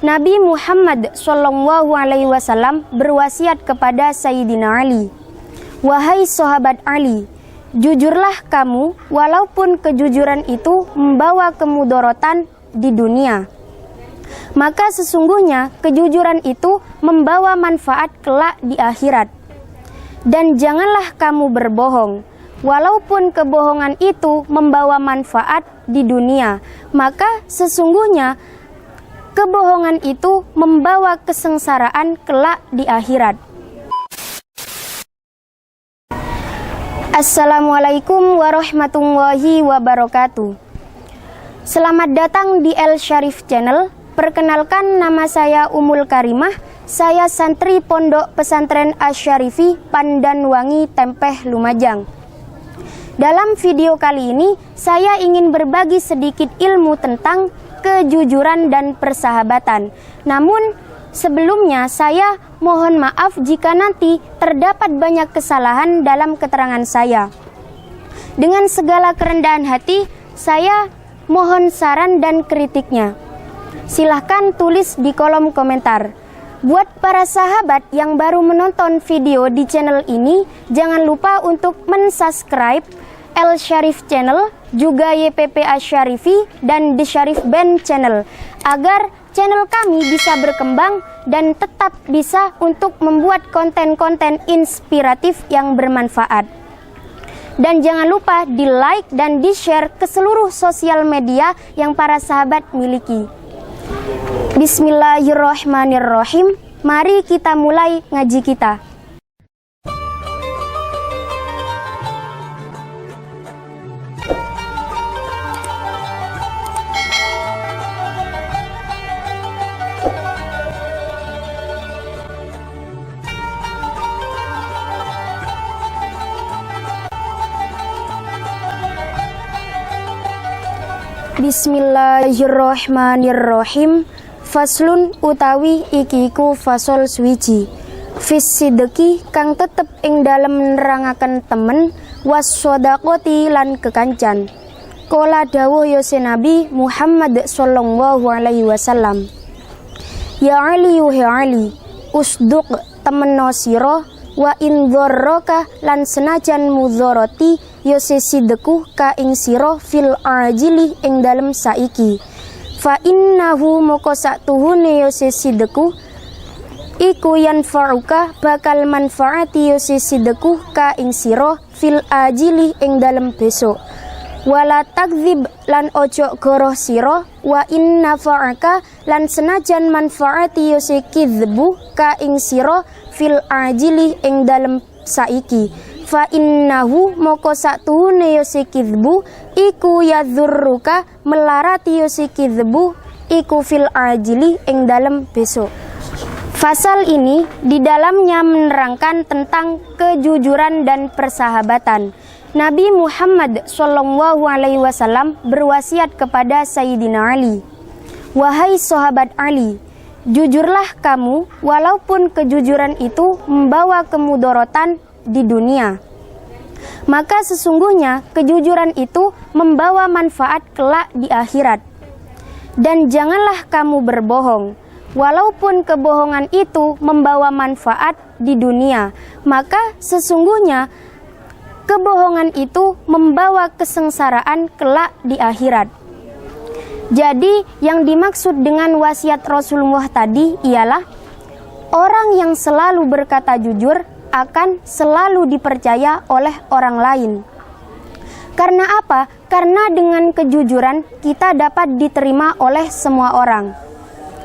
Nabi Muhammad SAW berwasiat kepada Sayyidina Ali, "Wahai sahabat Ali, jujurlah kamu walaupun kejujuran itu membawa kemudorotan di dunia. Maka sesungguhnya kejujuran itu membawa manfaat kelak di akhirat. Dan janganlah kamu berbohong, walaupun kebohongan itu membawa manfaat di dunia, maka sesungguhnya kebohongan itu membawa kesengsaraan kelak di akhirat." Assalamualaikum warahmatullahi wabarakatuh. Selamat datang di El Syarif Channel. Perkenalkan, nama saya Umul Karimah. Saya santri Pondok Pesantren Asy-Syarifi Pandanwangi Tempeh Lumajang. Dalam video kali ini, saya ingin berbagi sedikit ilmu tentang kejujuran dan persahabatan. Namun, sebelumnya saya mohon maaf jika nanti terdapat banyak kesalahan dalam keterangan saya. Dengan segala kerendahan hati, saya mohon saran dan kritiknya. Silahkan tulis di kolom komentar. Buat para sahabat yang baru menonton video di channel ini, jangan lupa untuk mensubscribe El Syarif Channel, juga YPP Asy-Syarifi dan The Syarif Band Channel, agar channel kami bisa berkembang dan tetap bisa untuk membuat konten-konten inspiratif yang bermanfaat. Dan jangan lupa di like dan di share ke seluruh sosial media yang para sahabat miliki. Bismillahirrahmanirrahim. Mari kita mulai ngaji kita. Bismillahirrahmanirrahim. Faslun utawi ikiku fasol swiji. Fisideki kang tetep ing dalem nerangaken temen, wassodaqoti lan kekancan. Kola dawuh yose Nabi Muhammad sallallahu alaihi wasallam, "Ya Ali yuhe Ali, usduq temeno sira, wa in dzarraka lan senajan mudharati yose sideku ka ing sira fil ajili ing dalem saiki. Fa innahu moko saktuhune yose sideku iku yanfa'uka bakal manfaati yose sideku ka ing sira fil ajili ing dalem besok. Wala takdzib lan ojo goroh sira, wa inna fa'aka lan senajan manfaati yose kidzbu ka ing sira fil ajili ing dalem saiki. Fa innahu moko saktuhune yose kidzbu iku yadzurruka melarati yose kidzbu iku fil ajili ing dalem besok." Fasal ini di dalamnya menerangkan tentang kejujuran dan persahabatan. Nabi Muhammad SAW berwasiat kepada Sayyidina Ali, "Wahai sahabat Ali, jujurlah kamu walaupun kejujuran itu membawa kemudorotan di dunia. Maka sesungguhnya kejujuran itu membawa manfaat kelak di akhirat. Dan janganlah kamu berbohong, walaupun kebohongan itu membawa manfaat di dunia, maka sesungguhnya kebohongan itu membawa kesengsaraan kelak di akhirat." Jadi yang dimaksud dengan wasiat Rasulullah tadi ialah orang yang selalu berkata jujur akan selalu dipercaya oleh orang lain. Karena apa? Karena dengan kejujuran kita dapat diterima oleh semua orang.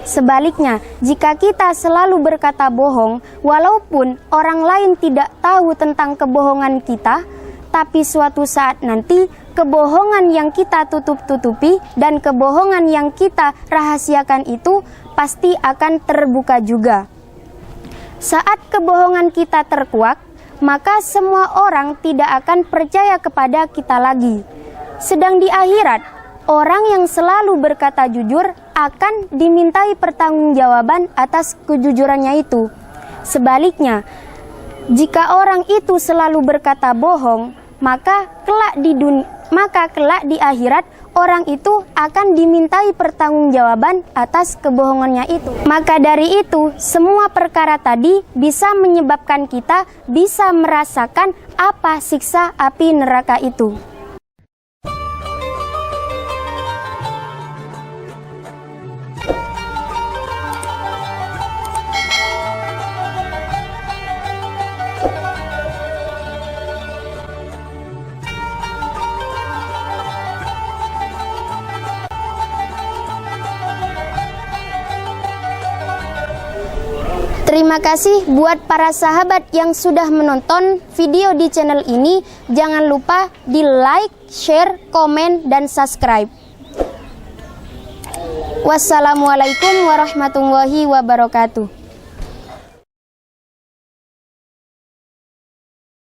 Sebaliknya, jika kita selalu berkata bohong, walaupun orang lain tidak tahu tentang kebohongan kita, tapi suatu saat nanti kebohongan yang kita tutup-tutupi dan kebohongan yang kita rahasiakan itu pasti akan terbuka juga. Saat kebohongan kita terkuak, maka semua orang tidak akan percaya kepada kita lagi. Sedang di akhirat, orang yang selalu berkata jujur akan dimintai pertanggungjawaban atas kejujurannya itu. Sebaliknya, jika orang itu selalu berkata bohong, maka kelak di akhirat orang itu akan dimintai pertanggungjawaban atas kebohongannya itu. Maka dari itu, semua perkara tadi bisa menyebabkan kita bisa merasakan apa siksa api neraka itu. Terima kasih buat para sahabat yang sudah menonton video di channel ini. Jangan lupa di like, share, komen, dan subscribe. Wassalamualaikum warahmatullahi wabarakatuh.